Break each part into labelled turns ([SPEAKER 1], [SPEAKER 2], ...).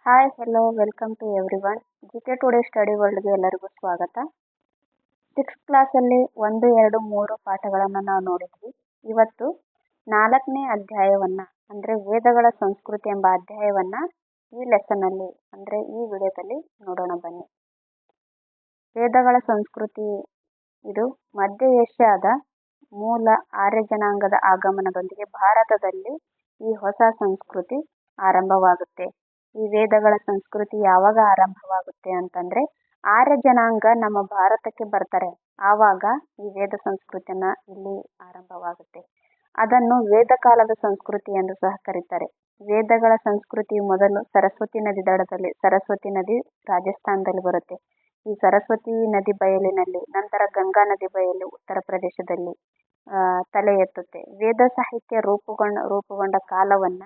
[SPEAKER 1] Hi hello welcome to everyone. GK today study ವರ್ಲ್ಡ್ಗೆ ಎಲ್ಲರಿಗೂ ಸ್ವಾಗತ. ಸಿಕ್ಸ್ತ್ ಕ್ಲಾಸಲ್ಲಿ 1, 2, 3 ಪಾಠಗಳನ್ನು ನಾವು ನೋಡಿದ್ವಿ. ಇವತ್ತು 4ನೇ ಅಧ್ಯಾಯವನ್ನು ಅಂದರೆ ವೇದಗಳ ಸಂಸ್ಕೃತಿ ಎಂಬ ಅಧ್ಯಾಯವನ್ನು ಈ ಲೆಸನ್ನಲ್ಲಿ ಅಂದರೆ ಈ ವಿಡಿಯೋದಲ್ಲಿ ನೋಡೋಣ ಬನ್ನಿ. ವೇದಗಳ ಸಂಸ್ಕೃತಿ ಇದು ಮಧ್ಯ ಏಷ್ಯಾದ ಮೂಲ ಆರ್ಯ ಜನಾಂಗದ ಆಗಮನದೊಂದಿಗೆ ಭಾರತದಲ್ಲಿ ಈ ಹೊಸ ಸಂಸ್ಕೃತಿ ಆರಂಭವಾಗುತ್ತೆ. ಈ ವೇದಗಳ ಸಂಸ್ಕೃತಿ ಯಾವಾಗ ಆರಂಭವಾಗುತ್ತೆ ಅಂತಂದ್ರೆ ಆರ್ಯ ಜನಾಂಗ ನಮ್ಮ ಭಾರತಕ್ಕೆ ಬರ್ತಾರೆ, ಆವಾಗ ಈ ವೇದ ಸಂಸ್ಕೃತಿಯನ್ನ ಇಲ್ಲಿ ಆರಂಭವಾಗುತ್ತೆ. ಅದನ್ನು ವೇದ ಕಾಲದ ಸಂಸ್ಕೃತಿ ಎಂದು ಸಹ ಕರೀತಾರೆ. ವೇದಗಳ ಸಂಸ್ಕೃತಿ ಮೊದಲು ಸರಸ್ವತಿ ನದಿ ದಡದಲ್ಲಿ, ಸರಸ್ವತಿ ನದಿ ರಾಜಸ್ಥಾನದಲ್ಲಿ ಬರುತ್ತೆ. ಈ ಸರಸ್ವತಿ ನದಿ ಬಯಲಿನಲ್ಲಿ, ನಂತರ ಗಂಗಾ ನದಿ ಬಯಲು ಉತ್ತರ ಪ್ರದೇಶದಲ್ಲಿ ತಲೆ ಎತ್ತುತ್ತೆ. ವೇದ ಸಾಹಿತ್ಯ ರೂಪುಗೊಂಡ ಕಾಲವನ್ನ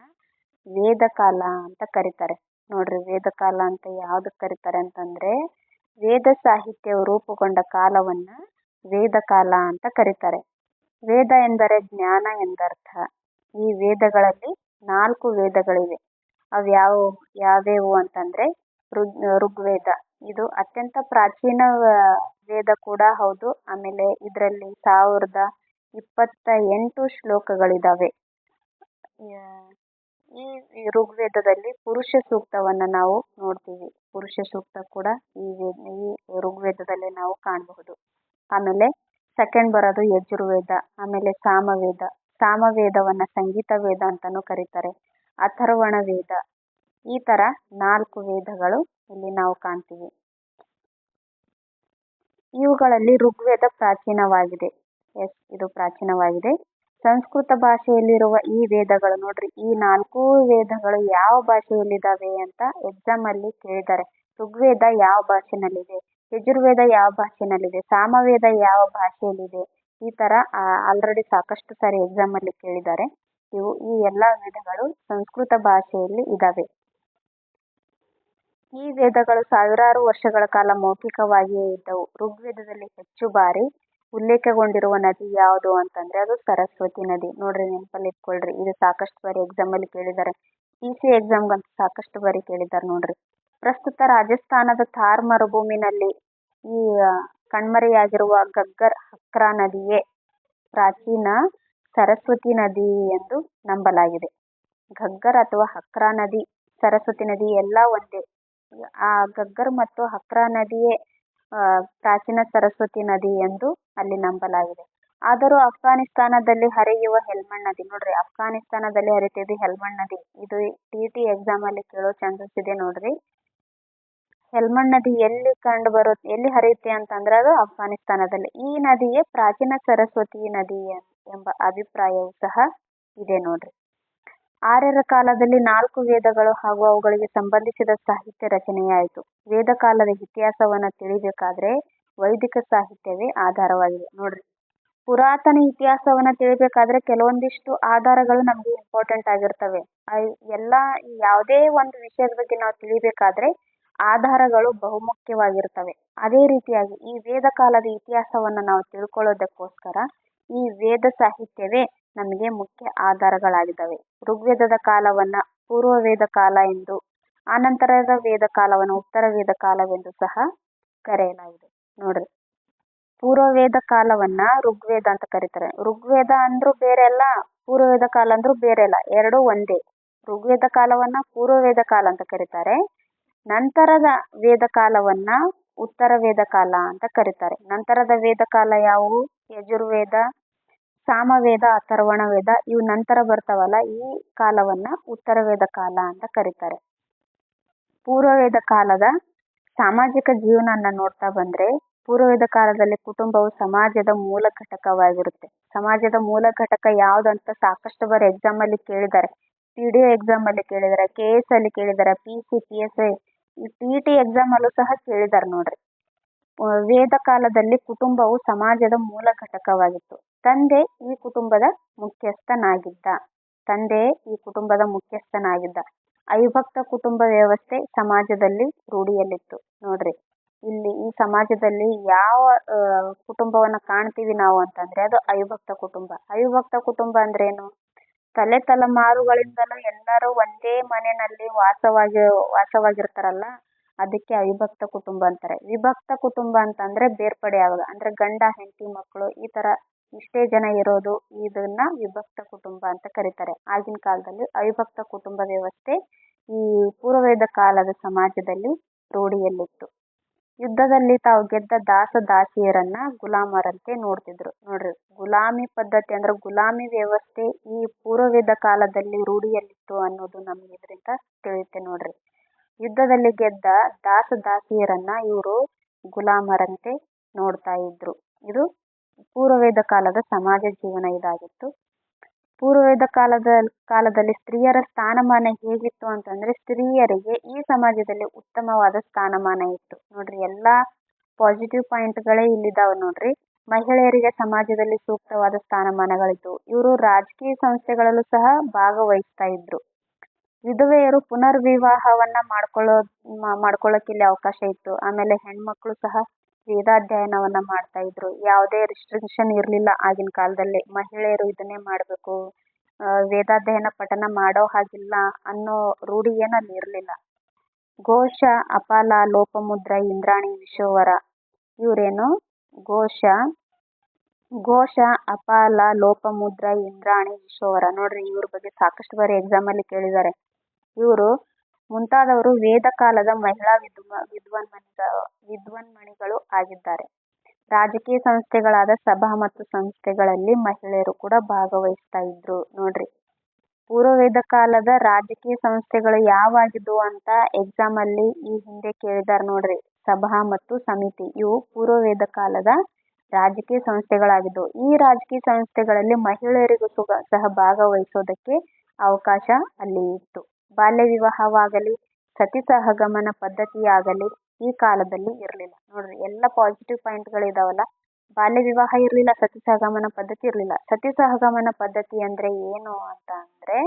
[SPEAKER 1] ವೇದ ಕಾಲ ಅಂತ ಕರೀತಾರೆ. ನೋಡ್ರಿ, ವೇದ ಕಾಲ ಅಂತ ಯಾವ್ದಕ್ ಕರೀತಾರೆ ಅಂತಂದ್ರೆ ವೇದ ಸಾಹಿತ್ಯವು ರೂಪುಗೊಂಡ ಕಾಲವನ್ನ ವೇದ ಕಾಲ ಅಂತ ಕರೀತಾರೆ. ವೇದ ಎಂದರೆ ಜ್ಞಾನ ಎಂದರ್ಥ. ಈ ವೇದಗಳಲ್ಲಿ 4 ವೇದಗಳಿವೆ. ಯಾವ್ಯಾವು ಅಂತಂದ್ರೆ ಋಗ್ವೇದ, ಇದು ಅತ್ಯಂತ ಪ್ರಾಚೀನ ವೇದ ಕೂಡ ಹೌದು. ಆಮೇಲೆ ಇದರಲ್ಲಿ 1028 ಶ್ಲೋಕಗಳಿದಾವೆ. ಈ ಋಗ್ವೇದದಲ್ಲಿ ಪುರುಷ ಸೂಕ್ತವನ್ನ ನಾವು ನೋಡ್ತೀವಿ. ಪುರುಷ ಸೂಕ್ತ ಕೂಡ ಈ ಋಗ್ವೇದದಲ್ಲಿ ನಾವು ಕಾಣಬಹುದು. ಆಮೇಲೆ ಸೆಕೆಂಡ್ ಬರೋದು ಯಜುರ್ವೇದ, ಆಮೇಲೆ ಸಾಮವೇದವನ್ನ ಸಂಗೀತ ವೇದ ಅಂತಾನೂ ಕರೀತಾರೆ. ಅಥರ್ವಣ ವೇದ, ಈ ತರ 4 ವೇದಗಳು ಇಲ್ಲಿ ನಾವು ಕಾಣ್ತೀವಿ. ಇವುಗಳಲ್ಲಿ ಋಗ್ವೇದ ಪ್ರಾಚೀನವಾಗಿದೆ. ಇದು ಪ್ರಾಚೀನವಾಗಿದೆ. ಸಂಸ್ಕೃತ ಭಾಷೆಯಲ್ಲಿರುವ ಈ ವೇದಗಳು, ನೋಡ್ರಿ, ಈ 4 ವೇದಗಳು ಯಾವ ಭಾಷೆಯಲ್ಲಿದ್ದಾವೆ ಅಂತ ಎಕ್ಸಾಮ್ ಅಲ್ಲಿ ಕೇಳಿದ್ದಾರೆ. ಋಗ್ವೇದ ಯಾವ ಭಾಷೆನಲ್ಲಿದೆ, ಯಜುರ್ವೇದ ಯಾವ ಭಾಷೆನಲ್ಲಿದೆ, ಸಾಮವೇದ ಯಾವ ಭಾಷೆಯಲ್ಲಿದೆ, ಈ ತರ ಆಲ್ರೆಡಿ ಸಾಕಷ್ಟು ಸಾರಿ ಎಕ್ಸಾಮ್ ಅಲ್ಲಿ ಕೇಳಿದ್ದಾರೆ. ಈ ಎಲ್ಲಾ ವೇದಗಳು ಸಂಸ್ಕೃತ ಭಾಷೆಯಲ್ಲಿ ಇದಾವೆ. ಈ ವೇದಗಳು ಸಾವಿರಾರು ವರ್ಷಗಳ ಕಾಲ ಮೌಖಿಕವಾಗಿಯೇ ಇದ್ದವು. ಋಗ್ವೇದದಲ್ಲಿ ಹೆಚ್ಚು ಬಾರಿ ಉಲ್ಲೇಖಗೊಂಡಿರುವ ನದಿ ಯಾವುದು ಅಂತಂದ್ರೆ ಅದು ಸರಸ್ವತಿ ನದಿ. ನೋಡ್ರಿ, ನೆನಪಲ್ಲಿ ಇಟ್ಕೊಳ್ರಿ, ಇದು ಸಾಕಷ್ಟು ಬಾರಿ ಎಕ್ಸಾಮ್ ಅಲ್ಲಿ ಕೇಳಿದ್ದಾರೆ. PC ಎಕ್ಸಾಮ್ಗಂತೂ ಸಾಕಷ್ಟು ಬಾರಿ ಕೇಳಿದ್ದಾರೆ. ನೋಡ್ರಿ, ಪ್ರಸ್ತುತ ರಾಜಸ್ಥಾನದ ಥಾರ್ ಮರುಭೂಮಿನಲ್ಲಿ ಈ ಕಣ್ಮರೆಯಾಗಿರುವ ಗಗ್ಗರ್ ಹಕ್ರಾ ನದಿಯೇ ಪ್ರಾಚೀನ ಸರಸ್ವತಿ ನದಿ ಎಂದು ನಂಬಲಾಗಿದೆ. ಘಗ್ಗರ್ ಅಥವಾ ಹಕ್ರಾ ನದಿ, ಸರಸ್ವತಿ ನದಿ ಎಲ್ಲ ಒಂದೇ. ಆ ಗಗ್ಗರ್ ಮತ್ತು ಹಕ್ರಾ ನದಿಯೇ ಪ್ರಾಚೀನ ಸರಸ್ವತಿ ನದಿ ಎಂದು ಅಲ್ಲಿ ನಂಬಲಾಗಿದೆ. ಆದರೂ ಅಫ್ಘಾನಿಸ್ತಾನದಲ್ಲಿ ಹರಿಯುವ ಹೆಲ್ಮಂಡ್ ನದಿ, ನೋಡ್ರಿ, ಅಫ್ಘಾನಿಸ್ತಾನದಲ್ಲಿ ಹರಿತಿದ್ದು ಹೆಲ್ಮಂಡ್ ನದಿ. ಇದು TT ಎಕ್ಸಾಮ್ ಅಲ್ಲಿ ಕೇಳೋ ಚಾನ್ಸಸ್ ಇದೆ. ನೋಡ್ರಿ, ಹೆಲ್ಮಂಡ್ ನದಿ ಎಲ್ಲಿ ಹರಿಯುತ್ತೆ ಅಂತಂದ್ರೆ ಅದು ಅಫ್ಘಾನಿಸ್ತಾನದಲ್ಲಿ. ಈ ನದಿಯೇ ಪ್ರಾಚೀನ ಸರಸ್ವತಿ ನದಿ ಎಂಬ ಅಭಿಪ್ರಾಯವೂ ಸಹ ಇದೆ. ನೋಡ್ರಿ, ಆರ್ಯರ ಕಾಲದಲ್ಲಿ 4 ವೇದಗಳು ಹಾಗೂ ಅವುಗಳಿಗೆ ಸಂಬಂಧಿಸಿದ ಸಾಹಿತ್ಯ ರಚನೆಯಾಯಿತು. ವೇದ ಕಾಲದ ಇತಿಹಾಸವನ್ನ ತಿಳಿಬೇಕಾದ್ರೆ ವೈದಿಕ ಸಾಹಿತ್ಯವೇ ಆಧಾರವಾಗಿದೆ. ನೋಡ್ರಿ, ಪುರಾತನ ಇತಿಹಾಸವನ್ನ ತಿಳಿಬೇಕಾದ್ರೆ ಕೆಲವೊಂದಿಷ್ಟು ಆಧಾರಗಳು ನಮ್ಗೆ ಇಂಪಾರ್ಟೆಂಟ್ ಆಗಿರ್ತವೆ. ಯಾವುದೇ ಒಂದು ವಿಷಯದ ಬಗ್ಗೆ ನಾವು ತಿಳಿಬೇಕಾದ್ರೆ ಆಧಾರಗಳು ಬಹುಮುಖ್ಯವಾಗಿರ್ತವೆ. ಅದೇ ರೀತಿಯಾಗಿ ಈ ವೇದ ಕಾಲದ ಇತಿಹಾಸವನ್ನ ನಾವು ತಿಳ್ಕೊಳ್ಳೋದಕ್ಕೋಸ್ಕರ ಈ ವೇದ ಸಾಹಿತ್ಯವೇ ನಮಗೆ ಮುಖ್ಯ ಆಧಾರಗಳಾಗಿದ್ದಾವೆ. ಋಗ್ವೇದದ ಕಾಲವನ್ನ ಪೂರ್ವ ವೇದ ಕಾಲ ಎಂದು, ಆನಂತರದ ವೇದ ಕಾಲವನ್ನು ಉತ್ತರ ವೇದ ಕಾಲವೆಂದು ಸಹ ಕರೆಯಲಾಗಿದೆ. ನೋಡ್ರಿ, ಪೂರ್ವ ವೇದ ಕಾಲವನ್ನ ಋಗ್ವೇದ ಅಂತ ಕರೀತಾರೆ. ಋಗ್ವೇದ ಅಂದ್ರೂ ಬೇರೆ ಅಲ್ಲ, ಪೂರ್ವ ವೇದ ಕಾಲ ಅಂದ್ರೂ ಬೇರೆ ಅಲ್ಲ, ಎರಡೂ ಒಂದೇ. ಋಗ್ವೇದ ಕಾಲವನ್ನ ಪೂರ್ವ ವೇದ ಕಾಲ ಅಂತ ಕರೀತಾರೆ. ನಂತರದ ವೇದ ಕಾಲವನ್ನ ಉತ್ತರ ವೇದ ಕಾಲ ಅಂತ ಕರೀತಾರೆ. ನಂತರದ ವೇದ ಕಾಲ ಯಾವುವು? ಯಜುರ್ವೇದ, ಸಾಮವೇದ, ಅಥರ್ವಣ ವೇದ, ಇವು ನಂತರ ಬರ್ತಾವಲ್ಲ, ಈ ಕಾಲವನ್ನ ಉತ್ತರ ವೇದ ಕಾಲ ಅಂತ ಕರೀತಾರೆ. ಪೂರ್ವ ವೇದ ಕಾಲದ ಸಾಮಾಜಿಕ ಜೀವನ ನೋಡ್ತಾ ಬಂದ್ರೆ ಪೂರ್ವವೇದ ಕಾಲದಲ್ಲಿ ಕುಟುಂಬವು ಸಮಾಜದ ಮೂಲ ಘಟಕವಾಗಿರುತ್ತೆ. ಸಮಾಜದ ಮೂಲ ಘಟಕ ಯಾವ್ದಂತ ಸಾಕಷ್ಟು ಬಾರಿ ಎಕ್ಸಾಮ್ ಅಲ್ಲಿ ಕೇಳಿದ್ದಾರೆ. PDO ಎಕ್ಸಾಮ್ ಅಲ್ಲಿ ಕೇಳಿದ್ದಾರೆ, KS ಅಲ್ಲಿ ಕೇಳಿದ್ದಾರೆ, PC, PSI, TT ಎಕ್ಸಾಮ್ ಅಲ್ಲೂ ಸಹ ಕೇಳಿದ್ದಾರೆ. ನೋಡ್ರಿ, ವೇದ ಕಾಲದಲ್ಲಿ ಕುಟುಂಬವು ಸಮಾಜದ ಮೂಲ ಘಟಕವಾಗಿತ್ತು. ತಂದೆ ಈ ಕುಟುಂಬದ ಮುಖ್ಯಸ್ಥನಾಗಿದ್ದ. ಅವಿಭಕ್ತ ಕುಟುಂಬ ವ್ಯವಸ್ಥೆ ಸಮಾಜದಲ್ಲಿ ರೂಢಿಯಲ್ಲಿತ್ತು. ನೋಡ್ರಿ, ಇಲ್ಲಿ ಈ ಸಮಾಜದಲ್ಲಿ ಯಾವ ಕುಟುಂಬವನ್ನ ಕಾಣ್ತೀವಿ ನಾವು ಅಂತಂದ್ರೆ ಅದು ಅವಿಭಕ್ತ ಕುಟುಂಬ. ಅವಿಭಕ್ತ ಕುಟುಂಬ ಅಂದ್ರೆ ಏನು? ತಲೆತಲೆಮಾರುಗಳಿಂದಲೂ ಎಲ್ಲರೂ ಒಂದೇ ಮನೆಯಲ್ಲಿ ವಾಸವಾಗಿರ್ತಾರಲ್ಲ, ಅದಕ್ಕೆ ಅವಿಭಕ್ತ ಕುಟುಂಬ ಅಂತಾರೆ. ವಿಭಕ್ತ ಕುಟುಂಬ ಅಂತಂದ್ರೆ ಬೇರ್ಪಡೆ ಆಗೋದು, ಅಂದ್ರೆ ಗಂಡ ಹೆಂಡತಿ ಮಕ್ಕಳು ಈ ತರ ಇಷ್ಟೇ ಜನ ಇರೋದು, ಇದನ್ನ ವಿಭಕ್ತ ಕುಟುಂಬ ಅಂತ ಕರೀತಾರೆ. ಆಗಿನ ಕಾಲದಲ್ಲಿ ಅವಿಭಕ್ತ ಕುಟುಂಬ ವ್ಯವಸ್ಥೆ ಈ ಪೂರ್ವವೇದ ಕಾಲದ ಸಮಾಜದಲ್ಲಿ ರೂಢಿಯಲ್ಲಿತ್ತು. ಯುದ್ಧದಲ್ಲಿ ತಾವು ಗೆದ್ದ ದಾಸಿಯರನ್ನ ಗುಲಾಮರಂತೆ ನೋಡ್ತಿದ್ರು. ನೋಡ್ರಿ, ಗುಲಾಮಿ ಪದ್ಧತಿ ಅಂದ್ರೆ ಗುಲಾಮಿ ವ್ಯವಸ್ಥೆ ಈ ಪೂರ್ವವೇದ ಕಾಲದಲ್ಲಿ ರೂಢಿಯಲ್ಲಿತ್ತು ಅನ್ನೋದು ನಮ್ಗೆ ಇದರಿಂದ ತಿಳಿಯುತ್ತೆ ನೋಡ್ರಿ. ಯುದ್ಧದಲ್ಲಿ ಗೆದ್ದ ದಾಸಿಯರನ್ನ ಇವರು ಗುಲಾಮರಂತೆ ನೋಡ್ತಾ ಇದ್ರು. ಇದು ಪೂರ್ವವೇದ ಕಾಲದ ಸಮಾಜ ಜೀವನ ಇದಾಗಿತ್ತು. ಪೂರ್ವವೇದ ಕಾಲದಲ್ಲಿ ಸ್ತ್ರೀಯರ ಸ್ಥಾನಮಾನ ಹೇಗಿತ್ತು ಅಂತಂದ್ರೆ, ಸ್ತ್ರೀಯರಿಗೆ ಈ ಸಮಾಜದಲ್ಲಿ ಉತ್ತಮವಾದ ಸ್ಥಾನಮಾನ ಇತ್ತು. ನೋಡ್ರಿ, ಎಲ್ಲಾ ಪಾಸಿಟಿವ್ ಪಾಯಿಂಟ್ಗಳೇ ಇಲ್ಲಿದಾವೆ ನೋಡ್ರಿ. ಮಹಿಳೆಯರಿಗೆ ಸಮಾಜದಲ್ಲಿ ಸೂಕ್ತವಾದ ಸ್ಥಾನಮಾನಗಳಿತ್ತು. ಇವರು ರಾಜಕೀಯ ಸಂಸ್ಥೆಗಳಲ್ಲೂ ಸಹ ಭಾಗವಹಿಸ್ತಾ ಇದ್ರು. ವಿಧವೆಯರು ಪುನರ್ವಿವಾಹವನ್ನ ಮಾಡ್ಕೊಳ್ಳೋಕೆ ಇಲ್ಲಿ ಅವಕಾಶ ಇತ್ತು. ಆಮೇಲೆ ಹೆಣ್ಮಕ್ಳು ಸಹ ವೇದಾಧ್ಯಯನವನ್ನ ಮಾಡ್ತಾ ಇದ್ರು. ಯಾವುದೇ ರಿಸ್ಟ್ರಿಕ್ಷನ್ ಇರ್ಲಿಲ್ಲ ಆಗಿನ ಕಾಲದಲ್ಲಿ. ಮಹಿಳೆಯರು ಇದನ್ನೇ ಮಾಡ್ಬೇಕು, ವೇದಾಧ್ಯಯನ ಪಠನ ಮಾಡೋ ಹಾಗಿಲ್ಲ ಅನ್ನೋ ರೂಢಿ ಏನಲ್ಲಿ ಇರ್ಲಿಲ್ಲ. ಘೋಷ, ಅಪಾಲ, ಲೋಪಮುದ್ರ, ಇಂದ್ರಾಣಿ, ವಿಶೋವರ ಇವರೇನು ಘೋಷ, ಅಪಾಲ, ಲೋಪಮುದ್ರ, ಇಂದ್ರಾಣಿ, ವಿಶೋವರ ನೋಡ್ರಿ, ಇವ್ರ ಬಗ್ಗೆ ಸಾಕಷ್ಟು ಬಾರಿ ಎಕ್ಸಾಮ್ ಅಲ್ಲಿ ಕೇಳಿದ್ದಾರೆ. ಇವರು ಮುಂತಾದವರು ವೇದ ಕಾಲದ ಮಹಿಳಾ ವಿದ್ವನ್ಮಣಿಗಳು ಆಗಿದ್ದಾರೆ. ರಾಜಕೀಯ ಸಂಸ್ಥೆಗಳಾದ ಸಭಾ ಮತ್ತು ಸಂಸ್ಥೆಗಳಲ್ಲಿ ಮಹಿಳೆಯರು ಕೂಡ ಭಾಗವಹಿಸ್ತಾ ಇದ್ರು. ನೋಡ್ರಿ, ಪೂರ್ವವೇದ ಕಾಲದ ರಾಜಕೀಯ ಸಂಸ್ಥೆಗಳು ಯಾವಾಗಿದ್ವು ಅಂತ ಎಕ್ಸಾಮ್ ಅಲ್ಲಿ ಈ ಹಿಂದೆ ಕೇಳಿದಾರೆ ನೋಡ್ರಿ. ಸಭಾ ಮತ್ತು ಸಮಿತಿ ಇವು ಪೂರ್ವವೇದ ಕಾಲದ ರಾಜಕೀಯ ಸಂಸ್ಥೆಗಳಾಗಿದ್ದವು. ಈ ರಾಜಕೀಯ ಸಂಸ್ಥೆಗಳಲ್ಲಿ ಮಹಿಳೆಯರಿಗೂ ಸಹ ಭಾಗವಹಿಸೋದಕ್ಕೆ ಅವಕಾಶ ಅಲ್ಲಿ ಇತ್ತು. ಬಾಲ್ಯ ವಿವಾಹವಾಗಲಿ, ಸತಿ ಸಹಗಮನ ಪದ್ಧತಿಯಾಗಲಿ ಈ ಕಾಲದಲ್ಲಿ ಇರಲಿಲ್ಲ. ನೋಡ್ರಿ, ಎಲ್ಲ ಪಾಸಿಟಿವ್ ಪಾಯಿಂಟ್ಗಳು ಇದಾವಲ್ಲ. ಬಾಲ್ಯ ವಿವಾಹ ಇರಲಿಲ್ಲ, ಸತಿ ಸಹಗಮನ ಪದ್ಧತಿ ಇರಲಿಲ್ಲ. ಸತಿ ಸಹಗಮನ ಪದ್ಧತಿ ಅಂದ್ರೆ ಏನು ಅಂತ ಅಂದ್ರೆ,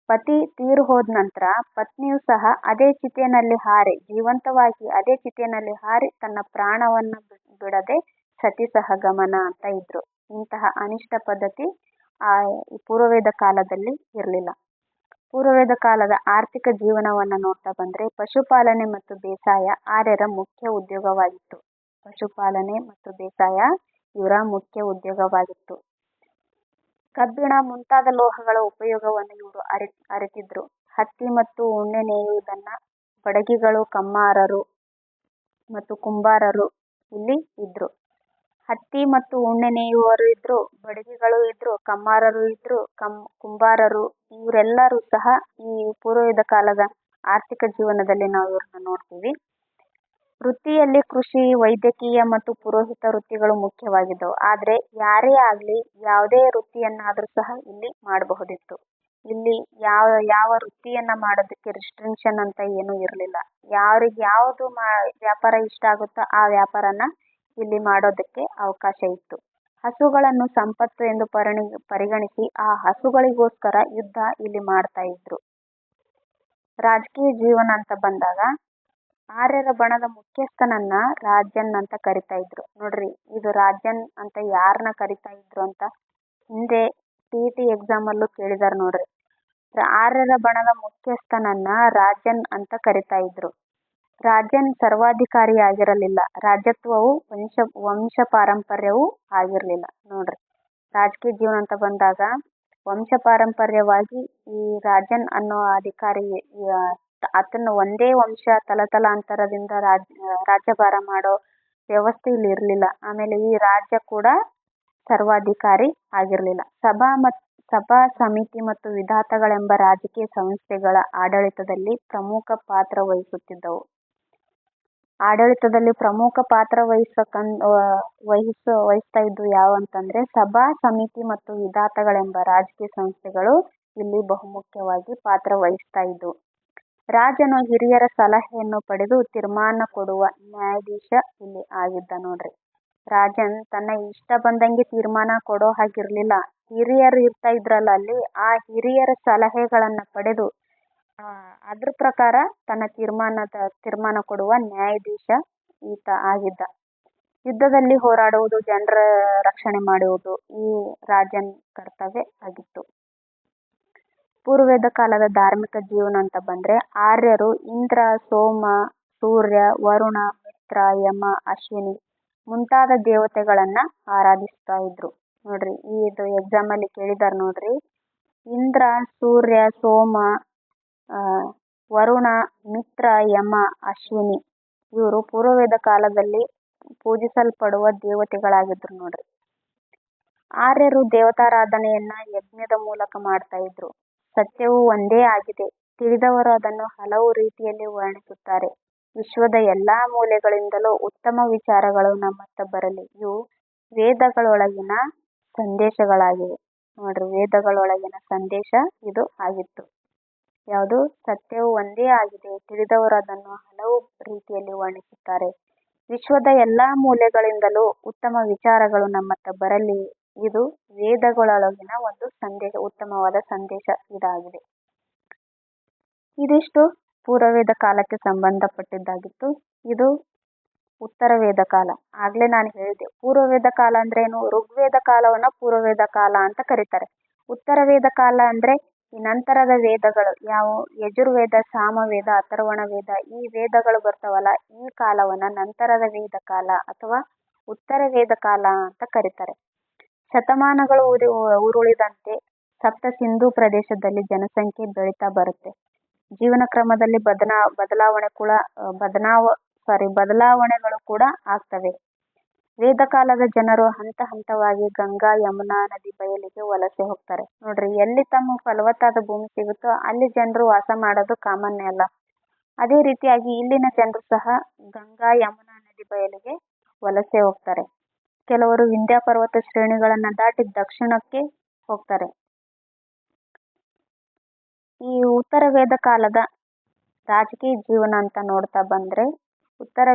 [SPEAKER 1] ಪತಿ ತೀರು ಹೋದ ನಂತರ ಪತ್ನಿಯು ಸಹ ಅದೇ ಚಿತೆಯಲ್ಲಿ ಹಾರಿ, ಜೀವಂತವಾಗಿ ಅದೇ ಚಿತೆಯಲ್ಲಿ ಹಾರಿ ತನ್ನ ಪ್ರಾಣವನ್ನ ಬಿಡದೆ ಸತಿ ಸಹಗಮನ ಅಂತ ಇದ್ರು. ಇಂತಹ ಅನಿಷ್ಟ ಪದ್ಧತಿ ಪೂರ್ವವೇದ ಕಾಲದಲ್ಲಿ ಇರಲಿಲ್ಲ. ಪೂರ್ವವೇದ ಕಾಲದ ಆರ್ಥಿಕ ಜೀವನವನ್ನ ನೋಡ್ತಾ ಬಂದ್ರೆ, ಪಶುಪಾಲನೆ ಮತ್ತು ಬೇಸಾಯ ಆರ್ಯರ ಮುಖ್ಯ ಉದ್ಯೋಗವಾಗಿತ್ತು. ಪಶುಪಾಲನೆ ಮತ್ತು ಬೇಸಾಯ ಇವರ ಮುಖ್ಯ ಉದ್ಯೋಗವಾಗಿತ್ತು. ಕಬ್ಬಿಣ ಮುಂತಾದ ಲೋಹಗಳ ಉಪಯೋಗವನ್ನು ಇವರು ಅರಿತಿದ್ರು. ಹತ್ತಿ ಮತ್ತು ಉಣ್ಣೆ ನೇಯುವುದನ್ನ ಬಡಗಿಗಳು, ಕಮ್ಮಾರರು ಮತ್ತು ಕುಂಬಾರರು ಇಲ್ಲಿ ಇದ್ರು. ಹತ್ತಿ ಮತ್ತು ಉಣ್ಣೆ ನೇಯುವವರು ಇದ್ರು, ಬಡಗಿಗಳು ಇದ್ರು, ಕಮ್ಮಾರರು ಇದ್ರು, ಕುಂಬಾರರು ಇವರೆಲ್ಲರೂ ಸಹ ಈ ಪೂರ್ವವೇದ ಕಾಲದ ಆರ್ಥಿಕ ಜೀವನದಲ್ಲಿ ನಾವು ಇವ್ರನ್ನ ನೋಡ್ತೀವಿ. ವೃತ್ತಿಯಲ್ಲಿ ಕೃಷಿ, ವೈದ್ಯಕೀಯ ಮತ್ತು ಪುರೋಹಿತ ವೃತ್ತಿಗಳು ಮುಖ್ಯವಾಗಿದ್ದವು. ಆದ್ರೆ ಯಾರೇ ಆಗ್ಲಿ ಯಾವುದೇ ವೃತ್ತಿಯನ್ನಾದ್ರೂ ಸಹ ಇಲ್ಲಿ ಮಾಡಬಹುದಿತ್ತು. ಇಲ್ಲಿ ಯಾವ ವೃತ್ತಿಯನ್ನ ಮಾಡೋದಕ್ಕೆ ರಿಸ್ಟ್ರಿಕ್ಷನ್ ಅಂತ ಏನೂ ಇರಲಿಲ್ಲ. ಯಾರಿಗೆ ಯಾವುದು ವ್ಯಾಪಾರ ಇಷ್ಟ ಆಗುತ್ತೋ ಆ ವ್ಯಾಪಾರನ ಇಲ್ಲಿ ಮಾಡೋದಕ್ಕೆ ಅವಕಾಶ ಇತ್ತು. ಹಸುಗಳನ್ನು ಸಂಪತ್ತು ಎಂದು ಪರಿಗಣಿಸಿ ಆ ಹಸುಗಳಿಗೋಸ್ಕರ ಯುದ್ಧ ಇಲ್ಲಿ ಮಾಡ್ತಾ ಇದ್ರು. ರಾಜಕೀಯ ಜೀವನ ಅಂತ ಬಂದಾಗ ಆರ್ಯರ ಬಣದ ಮುಖ್ಯಸ್ಥನನ್ನ ರಾಜನ್ ಅಂತ ಕರಿತಾ ಇದ್ರು. ನೋಡ್ರಿ, ಇದು ರಾಜನ್ ಅಂತ ಯಾರನ್ನ ಕರಿತಾ ಇದ್ರು ಅಂತ ಹಿಂದೆ TET ಎಕ್ಸಾಮ್ ಅಲ್ಲೂ ಕೇಳಿದಾರೆ ನೋಡ್ರಿ. ಆರ್ಯರ ಬಣದ ಮುಖ್ಯಸ್ಥನನ್ನ ರಾಜನ್ ಅಂತ ಕರಿತಾ ಇದ್ರು. ರಾಜನ್ ಸರ್ವಾಧಿಕಾರಿ ಆಗಿರಲಿಲ್ಲ. ರಾಜ್ಯತ್ವವು ವಂಶ ಪಾರಂಪರ್ಯವೂ ಆಗಿರ್ಲಿಲ್ಲ. ನೋಡ್ರಿ, ರಾಜಕೀಯ ಜೀವನ ಅಂತ ಬಂದಾಗ ವಂಶ ಪಾರಂಪರ್ಯವಾಗಿ ಈ ರಾಜನ್ ಅನ್ನೋ ಅಧಿಕಾರಿ ಆತನ ಒಂದೇ ವಂಶ ತಲತಲಾಂತರದಿಂದ ರಾಜ್ಯಭಾರ ಮಾಡೋ ವ್ಯವಸ್ಥೆ ಇಲ್ಲಿ ಇರ್ಲಿಲ್ಲ. ಆಮೇಲೆ ಈ ರಾಜ್ಯ ಕೂಡ ಸರ್ವಾಧಿಕಾರಿ ಆಗಿರ್ಲಿಲ್ಲ. ಸಭಾ, ಸಮಿತಿ ಮತ್ತು ವಿಧಾತಗಳೆಂಬ ರಾಜಕೀಯ ಸಂಸ್ಥೆಗಳ ಆಡಳಿತದಲ್ಲಿ ಪ್ರಮುಖ ಪಾತ್ರ ವಹಿಸುತ್ತಿದ್ದವು. ಆಡಳಿತದಲ್ಲಿ ಪ್ರಮುಖ ಪಾತ್ರ ವಹಿಸ್ತಾ ಇದ್ವು ಯಾವಂತಂದ್ರೆ ಸಭಾ, ಸಮಿತಿ ಮತ್ತು ವಿಧಾತಗಳೆಂಬ ರಾಜಕೀಯ ಸಂಸ್ಥೆಗಳು ಇಲ್ಲಿ ಬಹುಮುಖ್ಯವಾಗಿ ಪಾತ್ರ ವಹಿಸ್ತಾ ಇದ್ವು. ರಾಜನು ಹಿರಿಯರ ಸಲಹೆಯನ್ನು ಪಡೆದು ತೀರ್ಮಾನ ಕೊಡುವ ನ್ಯಾಯಾಧೀಶ ಇಲ್ಲಿ ಆಗಿದ್ದ. ನೋಡ್ರಿ, ರಾಜನ್ ತನ್ನ ಇಷ್ಟ ಬಂದಂಗೆ ತೀರ್ಮಾನ ಕೊಡೋ ಹಾಗಿರ್ಲಿಲ್ಲ. ಹಿರಿಯರು ಇರ್ತಾ ಇದ್ರಲ್ಲ ಅಲ್ಲಿ, ಆ ಹಿರಿಯರ ಸಲಹೆಗಳನ್ನ ಪಡೆದು ಅದ್ರ ಪ್ರಕಾರ ತನ್ನ ತೀರ್ಮಾನ ಕೊಡುವ ನ್ಯಾಯಾಧೀಶ ಈತ ಆಗಿದ್ದ. ಯುದ್ಧದಲ್ಲಿ ಹೋರಾಡುವುದು, ಜನರ ರಕ್ಷಣೆ ಮಾಡುವುದು ಈ ರಾಜನ್ ಕರ್ತವ್ಯ ಆಗಿತ್ತು. ಪೂರ್ವವೇದ ಕಾಲದ ಧಾರ್ಮಿಕ ಜೀವನ ಅಂತ ಬಂದ್ರೆ ಆರ್ಯರು ಇಂದ್ರ, ಸೋಮ, ಸೂರ್ಯ, ವರುಣ, ಮಿತ್ರ, ಯಮ, ಅಶ್ವಿನಿ ಮುಂತಾದ ದೇವತೆಗಳನ್ನ ಆರಾಧಿಸ್ತಾ ಇದ್ರು. ನೋಡ್ರಿ ಇದು ಎಕ್ಸಾಮ್ ಅಲ್ಲಿ ಕೇಳಿದಾರ ನೋಡ್ರಿ. ಇಂದ್ರ, ಸೂರ್ಯ, ಸೋಮ, ವರುಣ, ಮಿತ್ರ, ಯಮ, ಅಶ್ವಿನಿ ಇವರು ಪೂರ್ವವೇದ ಕಾಲದಲ್ಲಿ ಪೂಜಿಸಲ್ಪಡುವ ದೇವತೆಗಳಾಗಿದ್ರು ನೋಡ್ರಿ. ಆರ್ಯರು ದೇವತಾರಾಧನೆಯನ್ನ ಯಜ್ಞದ ಮೂಲಕ ಮಾಡ್ತಾ ಇದ್ರು. ಸತ್ಯವು ಒಂದೇ ಆಗಿದೆ, ತಿಳಿದವರು ಅದನ್ನು ಹಲವು ರೀತಿಯಲ್ಲಿ ವರ್ಣಿಸುತ್ತಾರೆ. ವಿಶ್ವದ ಎಲ್ಲಾ ಮೂಲೆಗಳಿಂದಲೂ ಉತ್ತಮ ವಿಚಾರಗಳು ನಮ್ಮತ್ತ ಬರಲಿ. ಇವು ವೇದಗಳೊಳಗಿನ ಸಂದೇಶಗಳಾಗಿವೆ. ನೋಡ್ರಿ ವೇದಗಳೊಳಗಿನ ಸಂದೇಶ ಇದು ಆಗಿತ್ತು. ಯಾವುದು? ಸತ್ಯವು ಒಂದೇ ಆಗಿದೆ, ತಿಳಿದವರು ಅದನ್ನು ಹಲವು ರೀತಿಯಲ್ಲಿ ವರ್ಣಿಸುತ್ತಾರೆ. ವಿಶ್ವದ ಎಲ್ಲಾ ಮೂಲೆಗಳಿಂದಲೂ ಉತ್ತಮ ವಿಚಾರಗಳು ನಮ್ಮತ್ತ ಬರಲಿ. ಇದು ವೇದಗಳೊಳಗಿನ ಒಂದು ಸಂದೇಶ, ಉತ್ತಮವಾದ ಸಂದೇಶ ಇದಾಗಿದೆ. ಇದಿಷ್ಟು ಪೂರ್ವವೇದ ಕಾಲಕ್ಕೆ ಸಂಬಂಧಪಟ್ಟಿದ್ದಾಗಿತ್ತು. ಇದು ಉತ್ತರ ವೇದ ಕಾಲ. ಆಗ್ಲೇ ನಾನು ಹೇಳಿದೆ ಪೂರ್ವವೇದ ಕಾಲ ಅಂದ್ರೆ ಏನು, ಋಗ್ವೇದ ಕಾಲವನ್ನ ಪೂರ್ವವೇದ ಕಾಲ ಅಂತ ಕರೀತಾರೆ. ಉತ್ತರ ವೇದ ಕಾಲ ಅಂದ್ರೆ ಈ ನಂತರದ ವೇದಗಳು ಯಾವ ಯಜುರ್ವೇದ, ಸಾಮವೇದ, ಅಥರ್ವಣ ವೇದ ಈ ವೇದಗಳು ಬರ್ತಾವಲ್ಲ, ಈ ಕಾಲವನ್ನ ನಂತರದ ವೇದ ಕಾಲ ಅಥವಾ ಉತ್ತರ ವೇದ ಕಾಲ ಅಂತ ಕರೀತಾರೆ. ಶತಮಾನಗಳು ಉರುಳಿದಂತೆ ಸಪ್ತ ಸಿಂಧು ಪ್ರದೇಶದಲ್ಲಿ ಜನಸಂಖ್ಯೆ ಬೆಳೀತಾ ಬರುತ್ತೆ. ಜೀವನ ಕ್ರಮದಲ್ಲಿ ಬದಲಾವಣೆಗಳು ಕೂಡ ಆಗ್ತವೆ. ವೇದ ಕಾಲದ ಜನರು ಹಂತ ಹಂತವಾಗಿ ಗಂಗಾ, ಯಮುನಾ ನದಿ ಬಯಲಿಗೆ ವಲಸೆ ಹೋಗ್ತಾರೆ. ನೋಡ್ರಿ ಎಲ್ಲಿ ತಮ್ಮ ಫಲವತ್ತಾದ ಭೂಮಿ ಸಿಗುತ್ತೋ ಅಲ್ಲಿ ಜನರು ವಾಸ ಮಾಡೋದು ಕಾಮನ್ನೇ ಅಲ್ಲ. ಅದೇ ರೀತಿಯಾಗಿ ಇಲ್ಲಿನ ಜನರು ಸಹ ಗಂಗಾ, ಯಮುನಾ ನದಿ ಬಯಲಿಗೆ ವಲಸೆ ಹೋಗ್ತಾರೆ. ಕೆಲವರು ವಿಂಧ್ಯ ಪರ್ವತ ಶ್ರೇಣಿಗಳನ್ನ ದಾಟಿ ದಕ್ಷಿಣಕ್ಕೆ ಹೋಗ್ತಾರೆ. ಈ ಉತ್ತರ ವೇದ ಕಾಲದ ರಾಜಕೀಯ ಜೀವನ ಅಂತ ನೋಡ್ತಾ ಬಂದ್ರೆ ಉತ್ತರ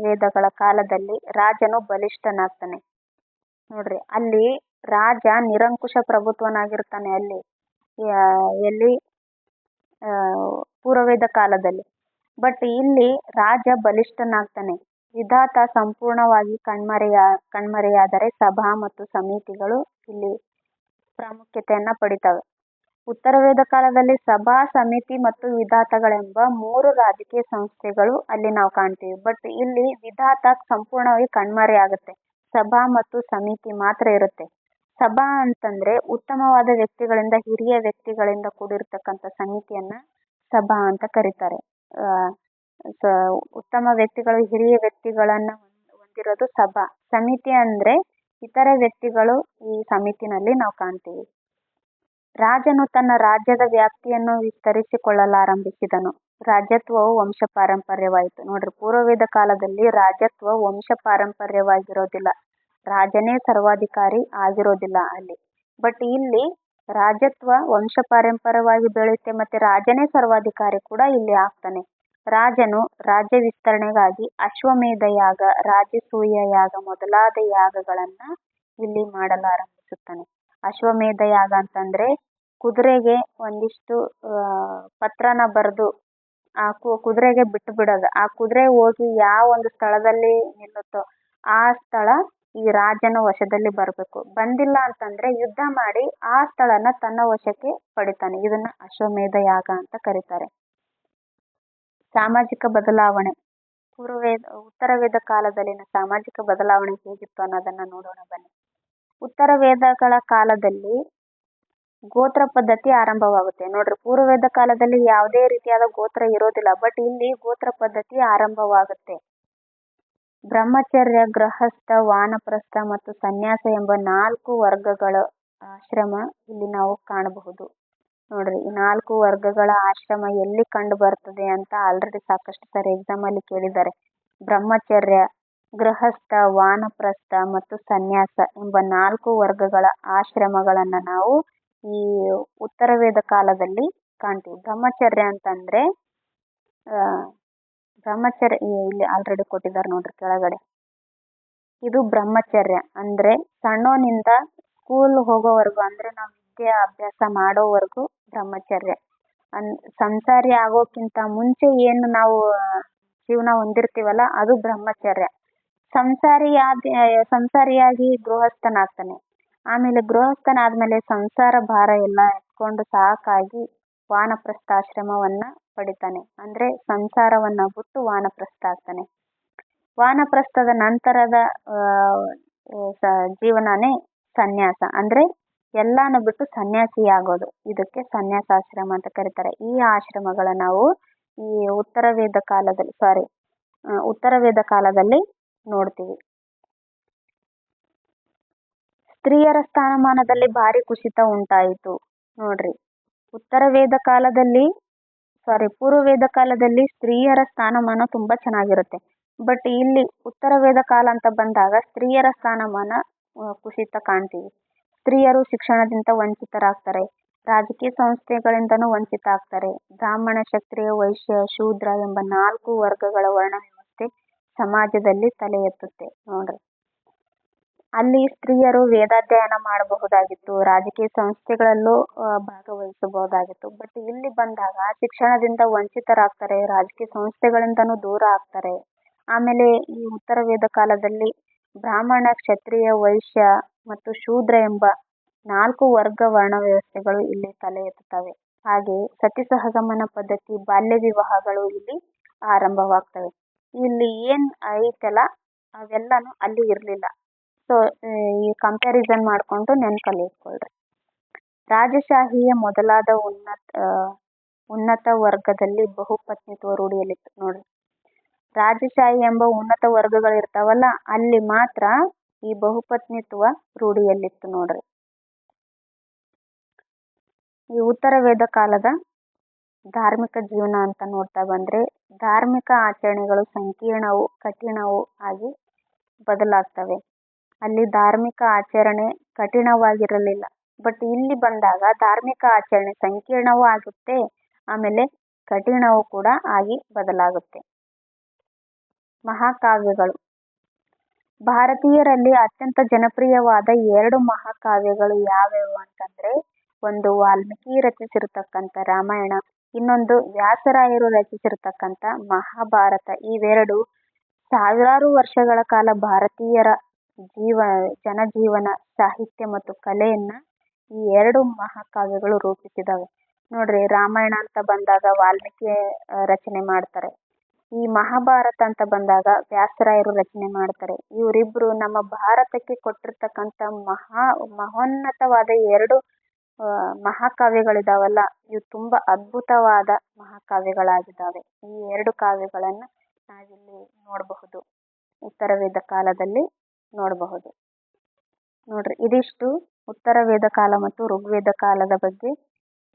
[SPEAKER 1] ವೇದಗಳ ಕಾಲದಲ್ಲಿ ರಾಜನು ಬಲಿಷ್ಠನಾಗ್ತಾನೆ. ನೋಡ್ರಿ ಅಲ್ಲಿ ರಾಜ ನಿರಂಕುಶ ಪ್ರಭುತ್ವನಾಗಿರ್ತಾನೆ. ಎಲ್ಲಿ ಪೂರ್ವವೇದ ಕಾಲದಲ್ಲಿ. ಬಟ್ ಇಲ್ಲಿ ರಾಜ ಬಲಿಷ್ಠನಾಗ್ತಾನೆ. ವಿಧಾತ ಸಂಪೂರ್ಣವಾಗಿ ಕಣ್ಮರೆಯಾದರೆ ಸಭಾ ಮತ್ತು ಸಮಿತಿಗಳು ಇಲ್ಲಿ ಪ್ರಾಮುಖ್ಯತೆಯನ್ನ ಪಡಿತವೆ. ಉತ್ತರ ವೇದ ಕಾಲದಲ್ಲಿ ಸಭಾ, ಸಮಿತಿ ಮತ್ತು ವಿಧಾತಗಳೆಂಬ 3 ರಾಜಕೀಯ ಸಂಸ್ಥೆಗಳು ಅಲ್ಲಿ ನಾವು ಕಾಣ್ತೀವಿ. ಬಟ್ ಇಲ್ಲಿ ವಿಧಾತ ಸಂಪೂರ್ಣವಾಗಿ ಕಣ್ಮರೆ ಆಗುತ್ತೆ. ಸಭಾ ಮತ್ತು ಸಮಿತಿ ಮಾತ್ರ ಇರುತ್ತೆ. ಸಭಾ ಅಂತಂದ್ರೆ ಉತ್ತಮವಾದ ವ್ಯಕ್ತಿಗಳಿಂದ, ಹಿರಿಯ ವ್ಯಕ್ತಿಗಳಿಂದ ಕೂಡಿರ್ತಕ್ಕಂಥ ಸಮಿತಿಯನ್ನ ಸಭಾ ಅಂತ ಕರೀತಾರೆ. ಉತ್ತಮ ವ್ಯಕ್ತಿಗಳು, ಹಿರಿಯ ವ್ಯಕ್ತಿಗಳನ್ನ ಹೊಂದಿರೋದು ಸಭಾ. ಸಮಿತಿ ಅಂದ್ರೆ ಇತರ ವ್ಯಕ್ತಿಗಳು ಈ ಸಮಿತಿನಲ್ಲಿ ನಾವು ಕಾಣ್ತೀವಿ. ರಾಜನು ತನ್ನ ರಾಜ್ಯದ ವ್ಯಾಪ್ತಿಯನ್ನು ವಿಸ್ತರಿಸಿಕೊಳ್ಳಲಾರಂಭಿಸಿದನು. ರಾಜ್ಯತ್ವವು ವಂಶ ಪಾರಂಪರ್ಯವಾಯಿತು. ನೋಡ್ರಿ ಪೂರ್ವವೇದ ಕಾಲದಲ್ಲಿ ರಾಜ್ಯತ್ವ ವಂಶ ಪಾರಂಪರ್ಯವಾಗಿರೋದಿಲ್ಲ. ರಾಜನೇ ಸರ್ವಾಧಿಕಾರಿ ಆಗಿರೋದಿಲ್ಲ ಅಲ್ಲಿ. ಬಟ್ ಇಲ್ಲಿ ರಾಜ್ಯತ್ವ ವಂಶ ಪಾರಂಪರ್ಯವಾಗಿ ಬೆಳೆಯುತ್ತೆ, ಮತ್ತೆ ರಾಜನೇ ಸರ್ವಾಧಿಕಾರಿ ಕೂಡ ಇಲ್ಲಿ ಆಗ್ತಾನೆ. ರಾಜನು ರಾಜ್ಯ ವಿಸ್ತರಣೆಗಾಗಿ ಅಶ್ವಮೇಧ ಯಾಗ, ರಾಜಸೂಯ ಯಾಗ ಮೊದಲಾದ ಯಾಗಗಳನ್ನ ಇಲ್ಲಿ ಮಾಡಲಾರಂಭಿಸುತ್ತಾನೆ. ಅಶ್ವಮೇಧ ಯಾಗ ಅಂತಂದ್ರೆ ಕುದುರೆಗೆ ಒಂದಿಷ್ಟು ಪತ್ರನ ಬರೆದು ಆ ಕುದುರೆಗೆ ಬಿಟ್ಟು ಬಿಡೋದು. ಆ ಕುದುರೆ ಹೋಗಿ ಯಾವ ಒಂದು ಸ್ಥಳದಲ್ಲಿ ನಿಲ್ಲುತ್ತೋ ಆ ಸ್ಥಳ ಈ ರಾಜನ ವಶದಲ್ಲಿ ಬರಬೇಕು. ಬಂದಿಲ್ಲ ಅಂತಂದ್ರೆ ಯುದ್ಧ ಮಾಡಿ ಆ ಸ್ಥಳನ ತನ್ನ ವಶಕ್ಕೆ ಪಡಿತಾನೆ. ಇದನ್ನ ಅಶ್ವಮೇಧ ಯಾಗ ಅಂತ ಕರೀತಾರೆ. ಸಾಮಾಜಿಕ ಬದಲಾವಣೆ. ಉತ್ತರ ವೇದ ಕಾಲದಲ್ಲಿನ ಸಾಮಾಜಿಕ ಬದಲಾವಣೆ ಹೇಗಿತ್ತು ಅನ್ನೋದನ್ನ ನೋಡೋಣ ಬನ್ನಿ. ಉತ್ತರ ವೇದಗಳ ಕಾಲದಲ್ಲಿ ಗೋತ್ರ ಪದ್ಧತಿ ಆರಂಭವಾಗುತ್ತೆ. ನೋಡ್ರಿ ಪೂರ್ವವೇದ ಕಾಲದಲ್ಲಿ ಯಾವುದೇ ರೀತಿಯಾದ ಗೋತ್ರ ಇರೋದಿಲ್ಲ. ಬಟ್ ಇಲ್ಲಿ ಗೋತ್ರ ಪದ್ಧತಿ ಆರಂಭವಾಗುತ್ತೆ. ಬ್ರಹ್ಮಚರ್ಯ, ಗೃಹಸ್ಥ, ವಾನಪ್ರಸ್ಥ ಮತ್ತು ಸನ್ಯಾಸ ಎಂಬ 4 ವರ್ಗಗಳ ಆಶ್ರಮ ಇಲ್ಲಿ ನಾವು ಕಾಣಬಹುದು. ನೋಡ್ರಿ ಈ 4 ವರ್ಗಗಳ ಆಶ್ರಮ ಎಲ್ಲಿ ಕಂಡು ಬರ್ತದೆ ಅಂತ ಆಲ್ರೆಡಿ ಸಾಕಷ್ಟು ಸಾರಿ ಎಕ್ಸಾಮ್ ಅಲ್ಲಿ ಕೇಳಿದ್ದಾರೆ. ಬ್ರಹ್ಮಚರ್ಯ, ಗೃಹಸ್ಥ, ವಾನಪ್ರಸ್ಥ ಮತ್ತು ಸನ್ಯಾಸ ಎಂಬ 4 ವರ್ಗಗಳ ಆಶ್ರಮಗಳನ್ನ ನಾವು ಈ ಉತ್ತರ ವೇದ ಕಾಲದಲ್ಲಿ ಕಾಣ್ತೀವಿ. ಬ್ರಹ್ಮಚರ್ಯ ಅಂತಂದ್ರೆ ಬ್ರಹ್ಮಚರ್ಯ ಇಲ್ಲಿ ಆಲ್ರೆಡಿ ಕೊಟ್ಟಿದ್ದಾರೆ ನೋಡ್ರಿ ಕೆಳಗಡೆ. ಇದು ಬ್ರಹ್ಮಚರ್ಯ ಅಂದ್ರೆ ಸಣ್ಣೋನಿಂದ ಸ್ಕೂಲ್ ಹೋಗೋವರೆಗೂ, ಅಂದ್ರೆ ನಾವು ವಿದ್ಯೆ ಅಭ್ಯಾಸ ಮಾಡೋವರೆಗೂ ಬ್ರಹ್ಮಚರ್ಯ. ಸಂಸಾರಿ ಆಗೋಕ್ಕಿಂತ ಮುಂಚೆ ಏನು ನಾವು ಜೀವನ ಹೊಂದಿರ್ತೀವಲ್ಲ ಅದು ಬ್ರಹ್ಮಚರ್ಯ. ಸಂಸಾರಿಯಾಗಿ ಗೃಹಸ್ಥನಾಗ್ತಾನೆ. ಆಮೇಲೆ ಗೃಹಸ್ಥನಾದ್ಮೇಲೆ ಸಂಸಾರ ಭಾರ ಎಲ್ಲ ಎತ್ಕೊಂಡು ಸಾಕಾಗಿ ವಾನಪ್ರಸ್ಥಾಶ್ರಮವನ್ನ ಪಡಿತಾನೆ. ಅಂದ್ರೆ ಸಂಸಾರವನ್ನ ಬಿಟ್ಟು ವಾನಪ್ರಸ್ಥ ಆಗ್ತಾನೆ. ವಾನಪ್ರಸ್ಥದ ನಂತರದ ಜೀವನನೇ ಸನ್ಯಾಸ. ಅಂದ್ರೆ ಎಲ್ಲಾನು ಬಿಟ್ಟು ಸನ್ಯಾಸಿ ಆಗೋದು. ಇದಕ್ಕೆ ಸನ್ಯಾಸಾಶ್ರಮ ಅಂತ ಕರೀತಾರೆ. ಈ ಆಶ್ರಮಗಳ ನಾವು ಈ ಉತ್ತರ ವೇದ ಕಾಲದಲ್ಲಿ ನೋಡ್ತೀವಿ. ಸ್ತ್ರೀಯರ ಸ್ಥಾನಮಾನದಲ್ಲಿ ಭಾರಿ ಕುಸಿತ ಉಂಟಾಯಿತು. ನೋಡ್ರಿ, ಪೂರ್ವ ವೇದ ಕಾಲದಲ್ಲಿ ಸ್ತ್ರೀಯರ ಸ್ಥಾನಮಾನ ತುಂಬಾ ಚೆನ್ನಾಗಿರುತ್ತೆ. ಬಟ್ ಇಲ್ಲಿ ಉತ್ತರ ವೇದ ಕಾಲ ಅಂತ ಬಂದಾಗ ಸ್ತ್ರೀಯರ ಸ್ಥಾನಮಾನ ಕುಸಿತ ಕಾಣ್ತೀವಿ. ಸ್ತ್ರೀಯರು ಶಿಕ್ಷಣದಿಂದ ವಂಚಿತರಾಗ್ತಾರೆ. ರಾಜಕೀಯ ಸಂಸ್ಥೆಗಳಿಂದನೂ ವಂಚಿತ ಆಗ್ತಾರೆ. ಬ್ರಾಹ್ಮಣ, ಕ್ಷತ್ರಿಯ, ವೈಶ್ಯ, ಶೂದ್ರ ಎಂಬ 4 ವರ್ಗಗಳ ವರ್ಣ ವ್ಯವಸ್ಥೆ ಸಮಾಜದಲ್ಲಿ ತಲೆ ಎತ್ತುತ್ತೆ. ನೋಡ್ರಿ, ಅಲ್ಲಿ ಸ್ತ್ರೀಯರು ವೇದಾಧ್ಯಯನ ಮಾಡಬಹುದಾಗಿತ್ತು, ರಾಜಕೀಯ ಸಂಸ್ಥೆಗಳಲ್ಲೂ ಭಾಗವಹಿಸಬಹುದಾಗಿತ್ತು. ಬಟ್ ಇಲ್ಲಿ ಬಂದಾಗ ಶಿಕ್ಷಣದಿಂದ ವಂಚಿತರಾಗ್ತಾರೆ, ರಾಜಕೀಯ ಸಂಸ್ಥೆಗಳಿಂದನೂ ದೂರ ಆಗ್ತಾರೆ. ಆಮೇಲೆ ಈ ಉತ್ತರ ವೇದ ಕಾಲದಲ್ಲಿ ಬ್ರಾಹ್ಮಣ, ಕ್ಷತ್ರಿಯ, ವೈಶ್ಯ ಮತ್ತು ಶೂದ್ರ ಎಂಬ 4 ವರ್ಗ ವರ್ಣ ವ್ಯವಸ್ಥೆಗಳು ಇಲ್ಲಿ ತಲೆ ಎತ್ತುತ್ತವೆ. ಹಾಗೆ ಸತಿ ಸಹಗಮನ ಪದ್ಧತಿ, ಬಾಲ್ಯ ವಿವಾಹಗಳು ಇಲ್ಲಿ ಆರಂಭವಾಗ್ತವೆ. ಇಲ್ಲಿ ಏನ್ ಐತಲ್ಲ ಅವೆಲ್ಲಾನು ಅಲ್ಲಿ ಇರ್ಲಿಲ್ಲ. ಸೊ ಈ ಕಂಪ್ಯಾರಿಸನ್ ಮಾಡ್ಕೊಂಡು ನೆನ್ಪಲ್ಲಿ ಇಟ್ಕೊಳ್ರಿ. ರಾಜಶಾಹಿಯ ಮೊದಲಾದ ಉನ್ನತ ವರ್ಗದಲ್ಲಿ ಬಹುಪತ್ನಿತ್ವ ರೂಢಿಯಲ್ಲಿತ್ತು. ನೋಡ್ರಿ, ರಾಜಶಾಹಿ ಎಂಬ ಉನ್ನತ ವರ್ಗಗಳು ಇರ್ತಾವಲ್ಲ, ಅಲ್ಲಿ ಮಾತ್ರ ಈ ಬಹುಪತ್ನಿತ್ವ ರೂಢಿಯಲ್ಲಿತ್ತು. ನೋಡ್ರಿ, ಈ ಉತ್ತರ ವೇದ ಕಾಲದ ಧಾರ್ಮಿಕ ಜೀವನ ಅಂತ ನೋಡ್ತಾ ಬಂದ್ರೆ ಧಾರ್ಮಿಕ ಆಚರಣೆಗಳು ಸಂಕೀರ್ಣವು, ಕಠಿಣವು ಆಗಿ ಬದಲಾಗ್ತವೆ. ಅಲ್ಲಿ ಧಾರ್ಮಿಕ ಆಚರಣೆ ಕಠಿಣವಾಗಿರಲಿಲ್ಲ. ಬಟ್ ಇಲ್ಲಿ ಬಂದಾಗ ಧಾರ್ಮಿಕ ಆಚರಣೆ ಸಂಕೀರ್ಣವೂ ಆಗುತ್ತೆ, ಆಮೇಲೆ ಕಠಿಣವೂ ಕೂಡ ಆಗಿ ಬದಲಾಗುತ್ತೆ. ಮಹಾಕಾವ್ಯಗಳು. ಭಾರತೀಯರಲ್ಲಿ ಅತ್ಯಂತ ಜನಪ್ರಿಯವಾದ 2 ಮಹಾಕಾವ್ಯಗಳು ಯಾವ್ಯಾವು ಅಂತಂದ್ರೆ, ಒಂದು ವಾಲ್ಮೀಕಿ ರಚಿಸಿರ್ತಕ್ಕಂಥ ರಾಮಾಯಣ, ಇನ್ನೊಂದು ವ್ಯಾಸರಾಯರು ರಚಿಸಿರ್ತಕ್ಕಂಥ ಮಹಾಭಾರತ. ಇವೆರಡು ಸಾವಿರಾರು ವರ್ಷಗಳ ಕಾಲ ಭಾರತೀಯರ ಜನಜೀವನ, ಸಾಹಿತ್ಯ ಮತ್ತು ಕಲೆಯನ್ನ ಈ 2 ಮಹಾಕಾವ್ಯಗಳು ರೂಪಿಸಿದವೆ. ನೋಡ್ರಿ, ರಾಮಾಯಣ ಅಂತ ಬಂದಾಗ ವಾಲ್ಮೀಕಿ ರಚನೆ ಮಾಡ್ತಾರೆ. ಈ ಮಹಾಭಾರತ ಅಂತ ಬಂದಾಗ ವ್ಯಾಸರಾಯರು ರಚನೆ ಮಾಡ್ತಾರೆ. ಇವರಿಬ್ರು ನಮ್ಮ ಭಾರತಕ್ಕೆ ಕೊಟ್ಟಿರ್ತಕ್ಕಂಥ ಮಹೋನ್ನತವಾದ 2 ಮಹಾಕಾವ್ಯಗಳಿದಾವಲ್ಲ, ಇವು ತುಂಬಾ ಅದ್ಭುತವಾದ ಮಹಾಕಾವ್ಯಗಳಾಗಿದ್ದಾವೆ. ಈ 2 ಕಾವ್ಯಗಳನ್ನ ನಾವಿಲ್ಲಿ ನೋಡಬಹುದು, ಉತ್ತರ ವೇದ ಕಾಲದಲ್ಲಿ ನೋಡಬಹುದು. ನೋಡ್ರಿ, ಇದಿಷ್ಟು ಉತ್ತರ ವೇದ ಕಾಲ ಮತ್ತು ಋಗ್ವೇದ ಕಾಲದ ಬಗ್ಗೆ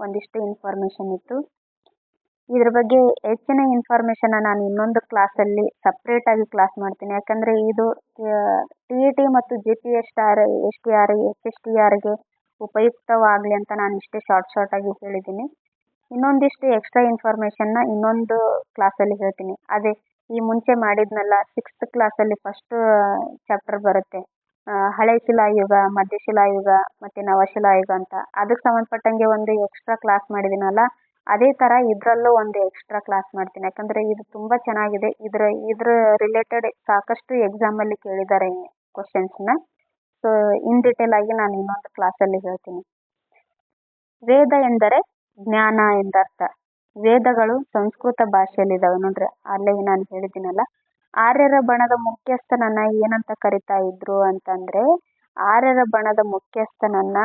[SPEAKER 1] ಒಂದಿಷ್ಟು ಇನ್ಫಾರ್ಮೇಶನ್ ಇತ್ತು. ಇದ್ರ ಬಗ್ಗೆ ಹೆಚ್ಚಿನ ಇನ್ಫಾರ್ಮೇಶನ್ ನಾನು ಇನ್ನೊಂದು ಕ್ಲಾಸಲ್ಲಿ ಸಪ್ರೇಟ್ ಆಗಿ ಕ್ಲಾಸ್ ಮಾಡ್ತೀನಿ. ಯಾಕಂದ್ರೆ ಇದು TET ಮತ್ತು GPSR, STR, HSTRಗೆ ಉಪಯುಕ್ತವಾಗಲಿ ಅಂತ ನಾನು ಇಷ್ಟೇ ಶಾರ್ಟ್ ಆಗಿ ಹೇಳಿದ್ದೀನಿ. ಇನ್ನೊಂದಿಷ್ಟು ಎಕ್ಸ್ಟ್ರಾ ಇನ್ಫಾರ್ಮೇಶನ್ನ ಇನ್ನೊಂದು ಕ್ಲಾಸಲ್ಲಿ ಹೇಳ್ತೀನಿ. ಅದೇ ಈ ಮುಂಚೆ ಮಾಡಿದ್ನಲ್ಲ 6th ಕ್ಲಾಸಲ್ಲಿ ಫಸ್ಟ್ ಚಾಪ್ಟರ್ ಬರುತ್ತೆ, ಹಳೆ ಶಿಲಾಯುಗ, ಮಧ್ಯಶಿಲಾಯುಗ ಮತ್ತೆ ನವಶಿಲಾಯುಗ ಅಂತ. ಅದಕ್ಕೆ ಸಂಬಂಧಪಟ್ಟಂಗೆ ಒಂದು ಎಕ್ಸ್ಟ್ರಾ ಕ್ಲಾಸ್ ಮಾಡಿದ್ದೀನಲ್ಲ, ಅದೇ ತರ ಇದ್ರಲ್ಲೂ ಒಂದು ಎಕ್ಸ್ಟ್ರಾ ಕ್ಲಾಸ್ ಮಾಡ್ತೀನಿ. ಯಾಕಂದ್ರೆ ಇದು ತುಂಬಾ ಚೆನ್ನಾಗಿದೆ. ಇದ್ರ ರಿಲೇಟೆಡ್ ಸಾಕಷ್ಟು ಎಕ್ಸಾಮ್ ಅಲ್ಲಿ ಕೇಳಿದ್ದಾರೆ ಕ್ವಶನ್ಸ್ನ. ಸೊ ಇನ್ ಡೀಟೇಲ್ ಆಗಿ ನಾನು ಇನ್ನೊಂದು ಕ್ಲಾಸಲ್ಲಿ ಹೇಳ್ತೀನಿ. ವೇದ ಎಂದರೆ ಜ್ಞಾನ ಎಂದರ್ಥ. ವೇದಗಳು ಸಂಸ್ಕೃತ ಭಾಷೆಯಲ್ಲಿದ್ದಾವೆ. ನೋಡ್ರಿ, ಅಲ್ಲೇ ನಾನು ಹೇಳಿದ್ದೀನಲ್ಲ, ಆರ್ಯರ ಬಣದ ಮುಖ್ಯಸ್ಥನನ್ನ ಏನಂತ ಕರಿತಾ ಇದ್ರು ಅಂತಂದ್ರೆ, ಆರ್ಯರ ಬಣದ ಮುಖ್ಯಸ್ಥನನ್ನ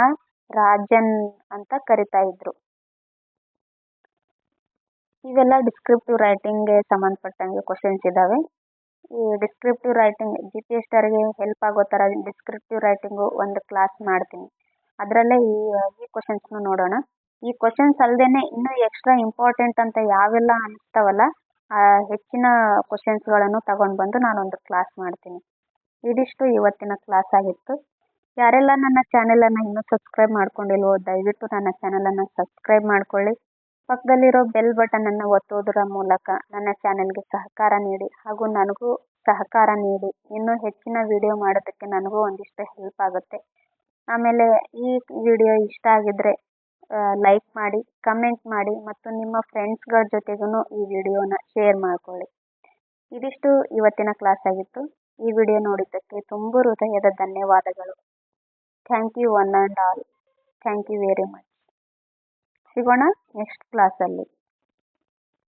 [SPEAKER 1] ರಾಜನ್ ಅಂತ ಕರಿತಾ ಇದ್ರು. ಇವೆಲ್ಲ ಡಿಸ್ಕ್ರಿಪ್ಟಿವ್ ರೈಟಿಂಗ್ಗೆ ಸಂಬಂಧಪಟ್ಟಂಗೆ ಕ್ವಶನ್ಸ್ ಇದಾವೆ. ಈ ಡಿಸ್ಕ್ರಿಪ್ಟಿವ್ ರೈಟಿಂಗ್ GPSRಗೆ ಹೆಲ್ಪ್ ಆಗೋ ತರ ಡಿಸ್ಕ್ರಿಪ್ಟಿವ್ ರೈಟಿಂಗು ಒಂದು ಕ್ಲಾಸ್ ಮಾಡ್ತೀನಿ. ಅದರಲ್ಲೇ ಈ ಕ್ವಶನ್ಸ್ನ ನೋಡೋಣ. ಈ ಕ್ವಶನ್ಸ್ ಅಲ್ಲದೇನೆ ಇನ್ನೂ ಎಕ್ಸ್ಟ್ರಾ ಇಂಪಾರ್ಟೆಂಟ್ ಅಂತ ಯಾವೆಲ್ಲ ಅನಿಸ್ತಾವಲ್ಲ, ಹೆಚ್ಚಿನ ಕ್ವಶನ್ಸ್ಗಳನ್ನು ತಗೊಂಡು ಬಂದು ನಾನೊಂದು ಕ್ಲಾಸ್ ಮಾಡ್ತೀನಿ. ಇದಿಷ್ಟು ಇವತ್ತಿನ ಕ್ಲಾಸ್ ಆಗಿತ್ತು. ಯಾರೆಲ್ಲ ನನ್ನ ಚಾನೆಲನ್ನು ಇನ್ನೂ ಸಬ್ಸ್ಕ್ರೈಬ್ ಮಾಡ್ಕೊಂಡಿಲ್ವೋ ದಯವಿಟ್ಟು ನನ್ನ ಚಾನೆಲನ್ನು ಸಬ್ಸ್ಕ್ರೈಬ್ ಮಾಡ್ಕೊಳ್ಳಿ. ಪಕ್ಕದಲ್ಲಿರೋ ಬೆಲ್ ಬಟನ್ ಅನ್ನು ಒತ್ತೋದರ ಮೂಲಕ ನನ್ನ ಚಾನೆಲ್ಗೆ ಸಹಕಾರ ನೀಡಿ, ಹಾಗೂ ನನಗೂ ಸಹಕಾರ ನೀಡಿ ಇನ್ನೂ ಹೆಚ್ಚಿನ ವಿಡಿಯೋ ಮಾಡೋದಕ್ಕೆ ನನಗೂ ಒಂದಿಷ್ಟು ಹೆಲ್ಪ್ ಆಗುತ್ತೆ. ಆಮೇಲೆ ಈ ವಿಡಿಯೋ ಇಷ್ಟ ಆಗಿದ್ರೆ ಲೈಕ್ ಮಾಡಿ, ಕಮೆಂಟ್ ಮಾಡಿ ಮತ್ತು ನಿಮ್ಮ ಫ್ರೆಂಡ್ಸ್ಗಳ ಜೊತೆಗೂ ಈ ವಿಡಿಯೋನ ಶೇರ್ ಮಾಡ್ಕೊಳ್ಳಿ. ಇದಿಷ್ಟು ಇವತ್ತಿನ ಕ್ಲಾಸ್ ಆಗಿತ್ತು. ಈ ವಿಡಿಯೋ ನೋಡಿದ್ದಕ್ಕೆ ತುಂಬ ಹೃದಯದ ಧನ್ಯವಾದಗಳು. Thank you one and all. Thank you very much. ಸಿಗೋಣ ನೆಕ್ಸ್ಟ್ ಕ್ಲಾಸಲ್ಲಿ.